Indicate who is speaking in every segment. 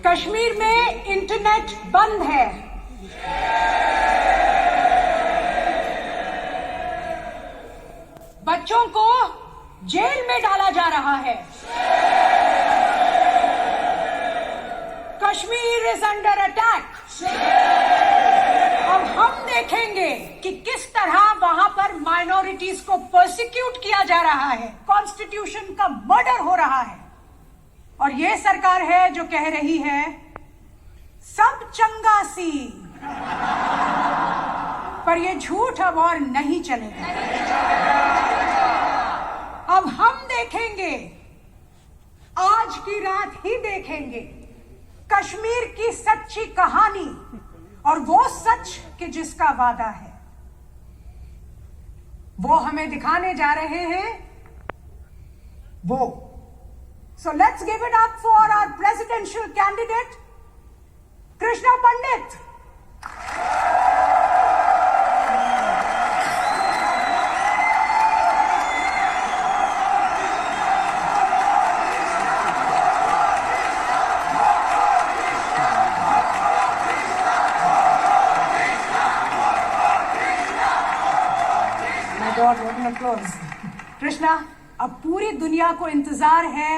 Speaker 1: कश्मीर में इंटरनेट बंद है। बच्चों को जेल में डाला जा रहा है। Kashmir is under attack. अब हम देखेंगे कि किस तरह वहां पर माइनॉरिटीज को पर्सिक्यूट किया जा रहा है, कॉन्स्टिट्यूशन का मर्डर हो रहा है। और ये सरकार है जो कह रही है सब चंगा सी, पर ये झूठ अब और नहीं चलेगा। अब हम देखेंगे, आज की रात ही देखेंगे कश्मीर की सच्ची कहानी, और वो सच कि जिसका वादा है वो हमें दिखाने जा रहे हैं वो। So let's give it up for our presidential candidate, Krishna Pandit. My God, what an applause. Krishna, अब पूरी दुनिया को इंतजार है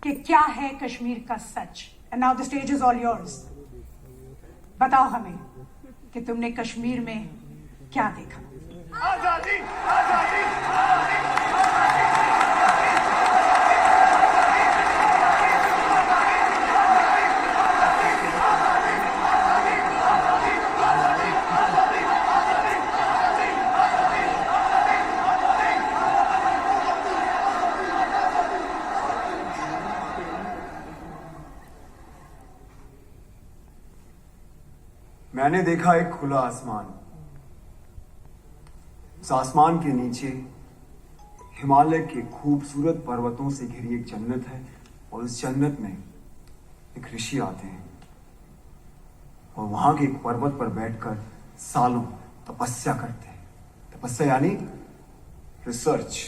Speaker 1: कि क्या है कश्मीर का सच। And now the stage is all yours. बताओ हमें कि तुमने कश्मीर में क्या देखा।
Speaker 2: आजादी, आजादी, आजादी।
Speaker 3: मैंने देखा एक खुला आसमान। उस आसमान के नीचे हिमालय के खूबसूरत पर्वतों से घिरी एक जन्नत है, और उस जन्नत में एक ऋषि आते हैं और वहां के एक पर्वत पर बैठकर सालों तपस्या करते हैं। तपस्या यानी रिसर्च।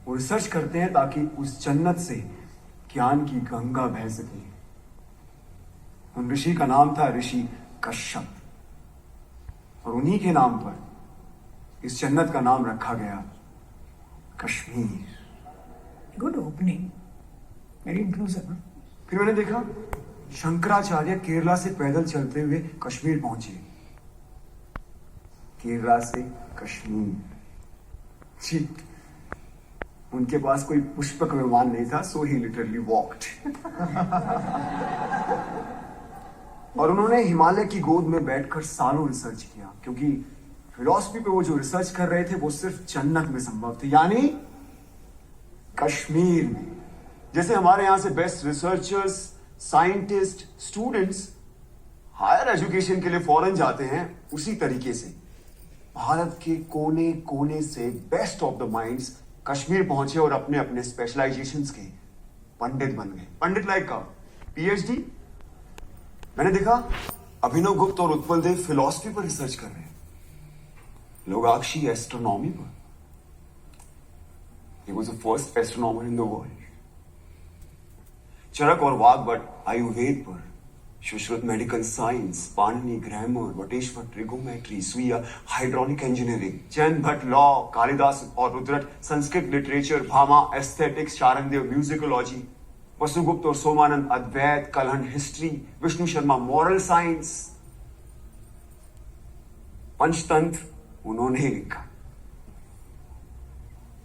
Speaker 3: वो रिसर्च करते हैं ताकि उस जन्नत से ज्ञान की गंगा बह सके। उन ऋषि का नाम था ऋषि कश्यप, और उन्हीं के नाम पर इस जन्नत का नाम रखा गया Kashmir.
Speaker 1: Good opening, very inclusive.
Speaker 3: फिर मैंने देखा शंकराचार्य केरला से पैदल चलते हुए कश्मीर पहुंचे। केरला से कश्मीर जी। उनके पास कोई पुष्पक विमान नहीं था, सो ही लिटरली वॉक्ड। और उन्होंने हिमालय की गोद में बैठकर सालों रिसर्च किया, क्योंकि फिलॉसफी पे वो जो रिसर्च कर रहे थे वो सिर्फ जन्नत में संभव थे, यानी कश्मीर में। जैसे हमारे यहां से best researchers, scientist, students higher education के लिए फॉरेन जाते हैं, उसी तरीके से भारत के कोने कोने से best of the minds Kashmir पहुंचे और अपने अपने स्पेशलाइजेशंस के पंडित बन गए। पंडित लाइक का पीएचडी। मैंने देखा अभिनव गुप्त और उत्पल देव फिलॉसफी पर रिसर्च कर रहे हैं, लोगाक्षी एस्ट्रोनॉमी पर। He was the first astronomer in the world. Charak और वाग्भट आयुर्वेद पर, Sushrut medical science, Panini grammar, Vateshwar trigonometry, Suyya hydraulic engineering, Jain Bhatt law, Kalidas और Rudrat Sanskrit literature, Bhama aesthetics, Charandev musicology, Vasugupta और Somanand Advaita, Kalhan history, Vishnu Sharma moral science, Panchatantra उन्होंने लिखा।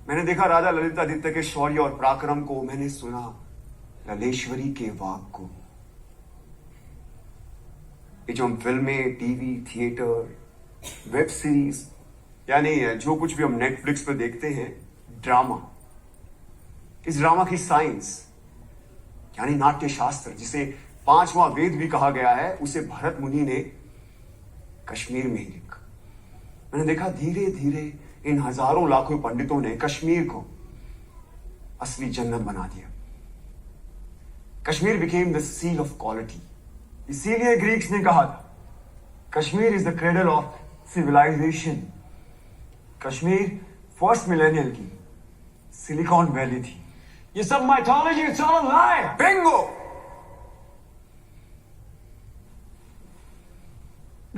Speaker 3: मैंने देखा राजा ललितादित्य के शौर्य और पराक्रम को, मैंने सुना ललेश्वरी के वाक को। ये जो हम फिल्में, टीवी, थिएटर, वेब सीरीज, यानी जो कुछ भी हम नेटफ्लिक्स पे देखते हैं, ड्रामा, इस ड्रामा की साइंस यानी नाट्य शास्त्र, जिसे 5वां वेद भी कहा गया है, उसे भरत मुनि ने कश्मीर में ही लिखा। मैंने देखा धीरे धीरे इन हजारों लाखों पंडितों ने कश्मीर को असली जन्नत बना दिया। Kashmir became the seal of quality. इसीलिए ग्रीक्स ने कहा था Kashmir is the cradle of civilisation. Kashmir first millennial की सिलिकॉन वैली थी।
Speaker 2: ये सब mythology, it's all a lie.
Speaker 3: Bingo.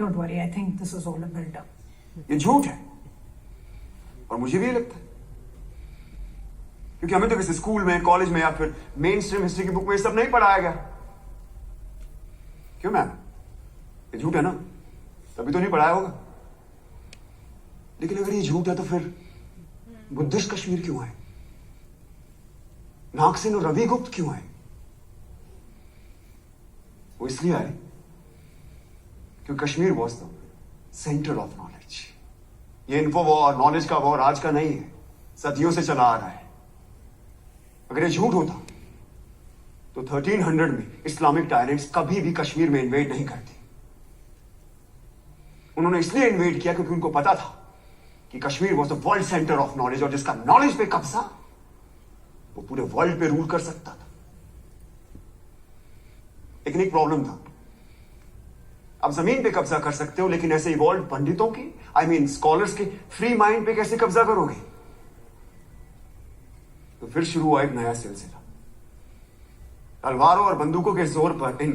Speaker 1: Don't worry, I think this is all a build-up.
Speaker 3: ये झूठ है और मुझे भी ये लगता है, क्योंकि हमें तो किसी स्कूल में, कॉलेज में या फिर मेन स्ट्रीम हिस्ट्री की बुक में ये सब नहीं पढ़ाया गया। क्यों मैम? ये झूठ है ना, तभी तो नहीं पढ़ाया होगा। लेकिन अगर ये झूठ है तो फिर बुद्धिस्ट कश्मीर क्यों आए? नागसेन और रवि गुप्त क्यों आए? वो इसलिए आए क्योंकि Kashmir was the centre of knowledge. ये इन्फो वॉर, नॉलेज का वॉर आज का नहीं है, सदियों से चला आ रहा है। अगर ये झूठ होता तो 1300 में इस्लामिक टायरेंट्स कभी भी कश्मीर में इन्वेड नहीं करते। उन्होंने इसलिए इन्वेड किया क्योंकि उनको पता था कि Kashmir was the world centre of knowledge, और जिसका नॉलेज पे कब्जा वो पूरे वर्ल्ड पे रूल कर सकता था। लेकिन एक प्रॉब्लम था, आप जमीन पे कब्जा कर सकते हो, लेकिन ऐसे इवॉल्व पंडितों की, आई मीन स्कॉलर्स के फ्री माइंड पे कैसे कब्जा करोगे? तो फिर शुरू हुआ एक नया सिलसिला। तलवारों और बंदूकों के जोर पर इन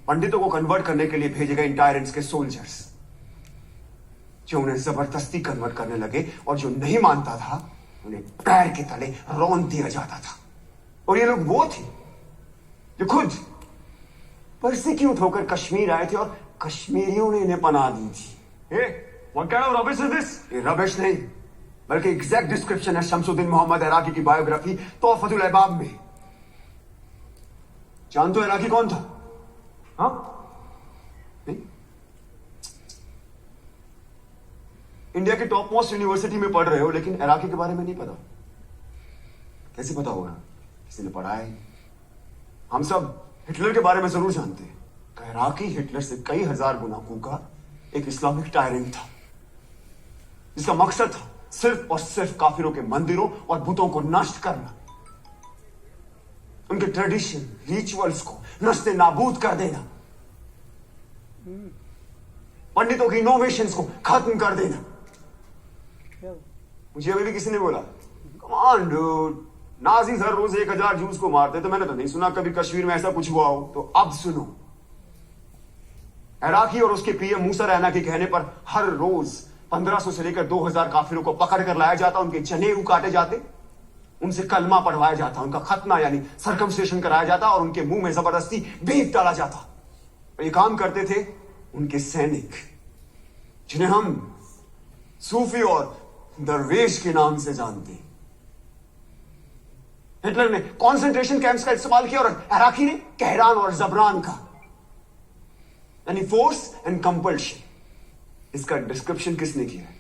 Speaker 3: पंडितों को कन्वर्ट करने के लिए भेजे गए इन टायरेंट्स के सोल्जर्स, जो उन्हें जबरदस्ती कन्वर्ट करने लगे, और जो नहीं मानता था उन्हें पैर के तले रौंद दिया जाता था। और ये लोग वो थे जो खुद परसिक्यूट होकर कश्मीर आए थे और कश्मीरियों ने इन्हें पनाह दी थी। What kind of rubbish is this? ये रबिश नहीं, बल्कि एग्जैक्ट डिस्क्रिप्शन है शमसुद्दीन मोहम्मद इराकी की बायोग्राफी तोहफतुल अहबाब में। जानते हो इराकी कौन था? हाँ? नहीं? इंडिया के टॉप मोस्ट यूनिवर्सिटी में पढ़ रहे हो, लेकिन इराकी के बारे में नहीं पता। कैसे पता होगा? किसी ने पढ़ा है? हम सब हिटलर के बारे में जरूर जानते हैं। इराकी हिटलर से कई हजार गुना का एक इस्लामिक टायरेंट था, जिसका मकसद था सिर्फ और सिर्फ काफिरों के मंदिरों और बुतों को नष्ट करना, उनके ट्रेडिशन, रिचुअल्स को नस्ते नाबूद कर देना, पंडितों की इनोवेशंस को खत्म कर देना। मुझे अभी भी किसी ने बोला, कम ऑन डूड, नाजीज हर रोज 1000 जूस को मारते, तो मैंने तो नहीं सुना कभी कश्मीर में ऐसा कुछ हुआ हो। तो अब सुनो, इराकी और उसके पीएम मूसा रैना के कहने पर हर रोज 1500 से लेकर 2000 काफिरों को पकड़ कर लाया जाता, उनके जनेऊ काटे जाते, उनसे कलमा पढ़वाया जाता, उनका खतना यानी सर्कमस्टेशन कराया जाता, और उनके मुंह में जबरदस्ती बीफ डाला जाता। और ये काम करते थे उनके सैनिक, जिन्हें हम सूफी और दरवेश के नाम से जानते हैं। हिटलर ने कॉन्सेंट्रेशन कैंप्स का इस्तेमाल किया और इराकी ने कहरान और जबरान का, यानी फोर्स एंड कंपल्शन। इसका डिस्क्रिप्शन किसने किया है?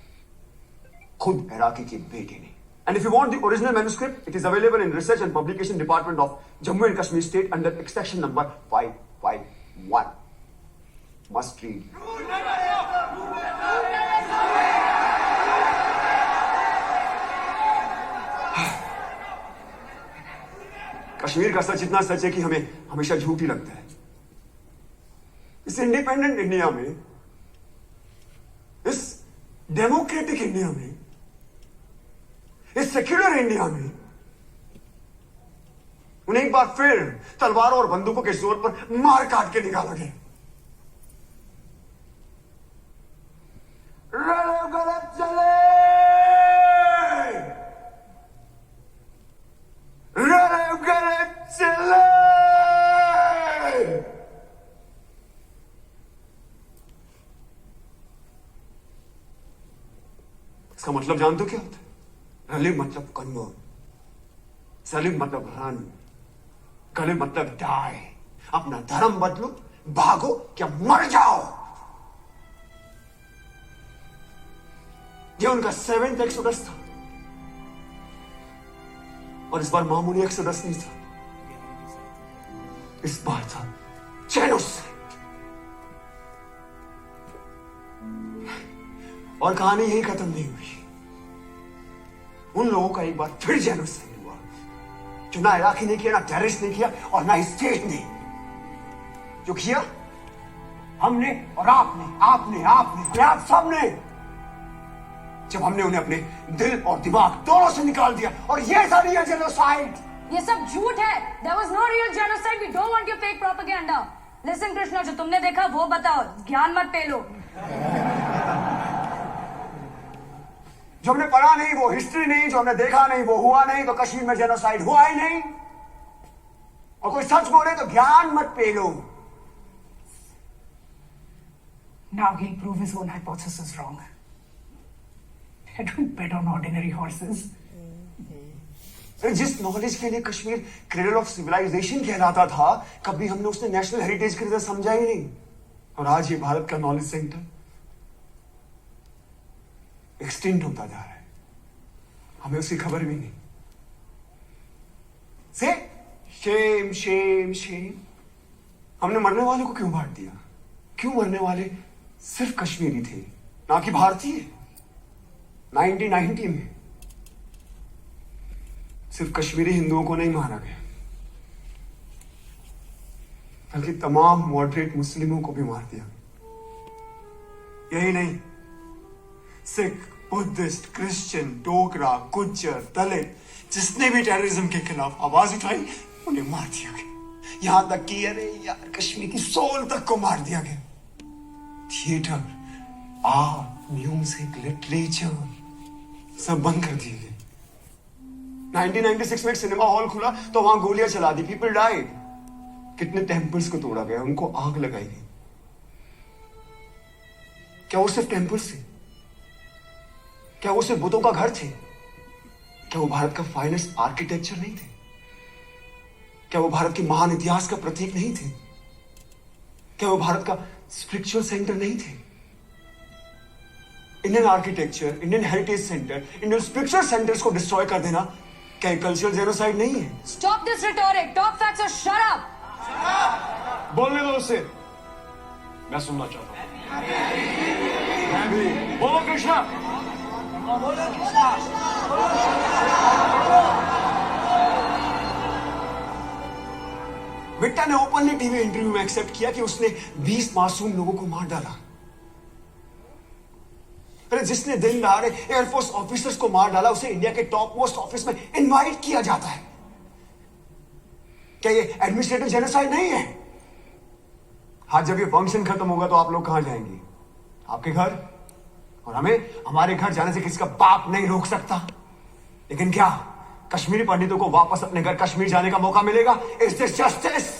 Speaker 3: खुद इराकी के बेटे ने। And if you want the original manuscript, it is available in research and publication department of Jammu and Kashmir state under extension number 551। Must read. Kashmir का सच इतना सच है कि हमें हमेशा झूठ ही लगता है। इस इंडिपेंडेंट इंडिया में, इस डेमोक्रेटिक इंडिया में, इस सेक्युलर इंडिया में उन्हें एक बार फिर तलवारों और बंदूकों के जोर पर मार काट के निकाला गया। गलत चले, गलत चले। इसका मतलब जानते हो क्या होता है? रलिव मतलब कन्वर्ट, सलिव मतलब रन, गलिव मतलब डाई। अपना धर्म बदलो, भागो क्या मर जाओ। ये उनका 7th एक्सोडस था, और इस बार मामूली एक्सोडस नहीं था, इस बार था जेनोसाइड। और कहानी यही खत्म नहीं हुई। उन लोगों का एक बार फिर जेनोसाइड हुआ, जो ना इराकी ने किया, ना टेररिस्ट ने किया, और ना स्टेट ने। जो किया हमने और आपने, आपने आपने आप सबने, जब हमने उन्हें अपने दिल और दिमाग दोनों से निकाल दिया। और ये था रियल जेनोसाइड।
Speaker 4: ये सब झूठ है। There was no real genocide. We don't want your fake propaganda. Listen Krishna, जो तुमने देखा वो बताओ, ज्ञान मत पेलो।
Speaker 3: जो हमने पढ़ा नहीं वो हिस्ट्री नहीं, जो हमने देखा नहीं वो हुआ नहीं, तो कश्मीर में जेनोसाइड हुआ ही नहीं। और कोई सच बोले तो ज्ञान मत पेलो।
Speaker 1: Now he'll prove his own hypothesis wrong. I don't bet on ordinary horses.
Speaker 3: जिस नॉलेज के लिए कश्मीर क्रेडल ऑफ सिविलाइजेशन कहलाता था, कभी हमने उसने नेशनल हेरिटेज की तरह समझा ही नहीं। और आज ये भारत का नॉलेज सेंटर एक्सटिंक्ट होता जा रहा है, हमें उसकी खबर भी नहीं। से शेम शेम शेम। हमने मरने वाले को क्यों मार दिया? क्यों मरने वाले सिर्फ कश्मीरी थे, ना कि भारतीय? 1990 में सिर्फ कश्मीरी हिंदुओं को नहीं मारा गया, बल्कि तमाम मॉडरेट मुस्लिमों को भी मार दिया। यही नहीं, सिख, बुद्धिस्ट, क्रिश्चियन, डोगरा, गुज्जर, दलित, जिसने भी टेररिज्म के खिलाफ आवाज उठाई उन्हें मार दिया गया। यहां तक कि अरे यार, कश्मीर की सोल तक को मार दिया गया। थिएटर, आर्ट, म्यूजिक, लिटरेचर सब बंद कर दिए गए। 1996 में एक सिनेमा हॉल खुला तो वहां गोलियां चला दी, पीपल डाइड। कितने टेम्पल्स को तोड़ा गया, उनको आग लगाई गई। क्या वो सिर्फ टेम्पल्स थे? क्या वो सिर्फ बुतों का घर थे? क्या वो भारत का फाइनेस्ट आर्किटेक्चर नहीं थे? क्या वो भारत के महान इतिहास का प्रतीक नहीं थे? क्या वो भारत का स्पिरिचुअल सेंटर नहीं थे? Indian architecture, Indian heritage centre, Indian spiritual centres को डिस्ट्रॉय कर देना क्या कल्चरल जेनोसाइड नहीं है?
Speaker 4: Stop this rhetoric. Talk facts or shut up.
Speaker 2: बोलने दो उससे, मैं सुनना चाहता हूं। मैं भी। बोलो कृष्णा।
Speaker 3: बिट्टा ने ओपनली टीवी इंटरव्यू में एक्सेप्ट किया कि उसने 20 मासूम लोगों को मार डाला। अरे जिसने दिन दहाड़े एयरफोर्स ऑफिसर्स को मार डाला, उसे इंडिया के टॉप मोस्ट ऑफिस में इनवाइट किया जाता है। क्या ये एडमिनिस्ट्रेटिव जेनोसाइड नहीं है? हाँ, जब ये फंक्शन खत्म होगा तो आप लोग कहां जाएंगे? आपके घर। और हमें हमारे घर जाने से किसी का बाप नहीं रोक सकता। लेकिन क्या कश्मीरी पंडितों को वापस अपने घर कश्मीर जाने का मौका मिलेगा? Is this justice?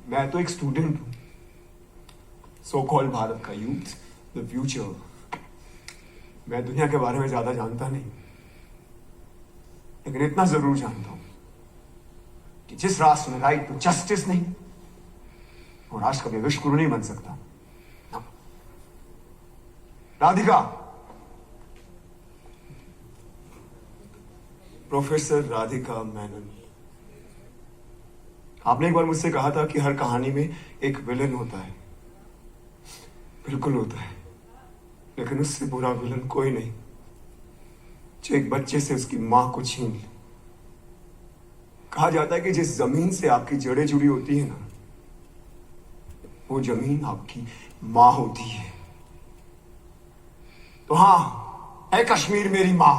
Speaker 3: मैं तो एक स्टूडेंट हूं, सो कॉल्ड भारत का यूथ, द फ्यूचर। मैं दुनिया के बारे में ज्यादा जानता नहीं, लेकिन इतना जरूर जानता हूं कि जिस राष्ट्र में राइट टू जस्टिस नहीं, वो राष्ट्र कभी विश्वगुरु नहीं बन सकता। ना। राधिका, प्रोफेसर राधिका मेनन, आपने एक बार मुझसे कहा था कि हर कहानी में एक विलन होता है। बिल्कुल होता है, लेकिन उससे बुरा विलन कोई नहीं जो एक बच्चे से उसकी मां को छीन ले। कहा जाता है कि जिस जमीन से आपकी जड़ें जुड़ी होती है ना, वो जमीन आपकी मां होती है। तो हां, है कश्मीर मेरी मां।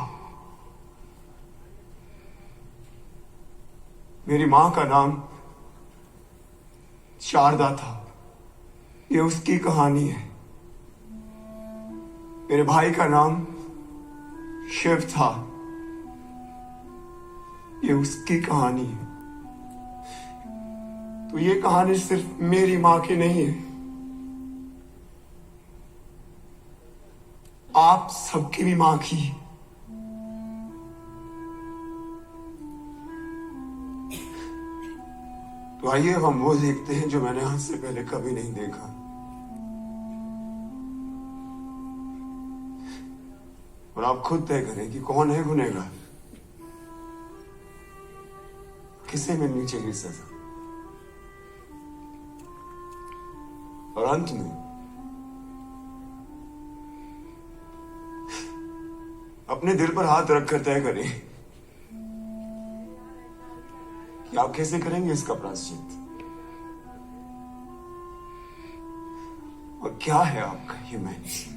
Speaker 3: मेरी मां का नाम शारदा था, ये उसकी कहानी है। मेरे भाई का नाम शिव था, ये उसकी कहानी है। तो ये कहानी सिर्फ मेरी मां की नहीं है, आप सबकी भी मां की। तो आइए हम वो देखते हैं जो मैंने आज से पहले कभी नहीं देखा। और आप खुद तय करें कि कौन है गुनहगार, किसे मिलनी चाहिए सजा। और अंत में अपने दिल पर हाथ रखकर तय करें कि आप कैसे करेंगे इसका प्रायश्चित, और क्या है आपका ह्यूमैनिटी।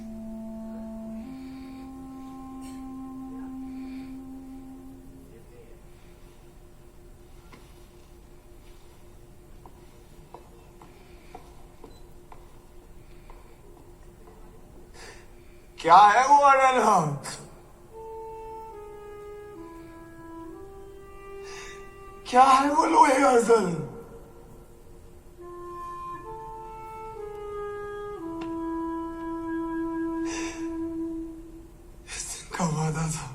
Speaker 3: क्या है वो अडल हक? क्या है वो लोहे अजल? इस दिन का वादा था,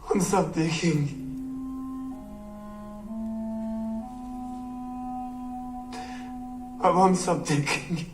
Speaker 3: हम सब देखेंगे। अब हम सब देखेंगे।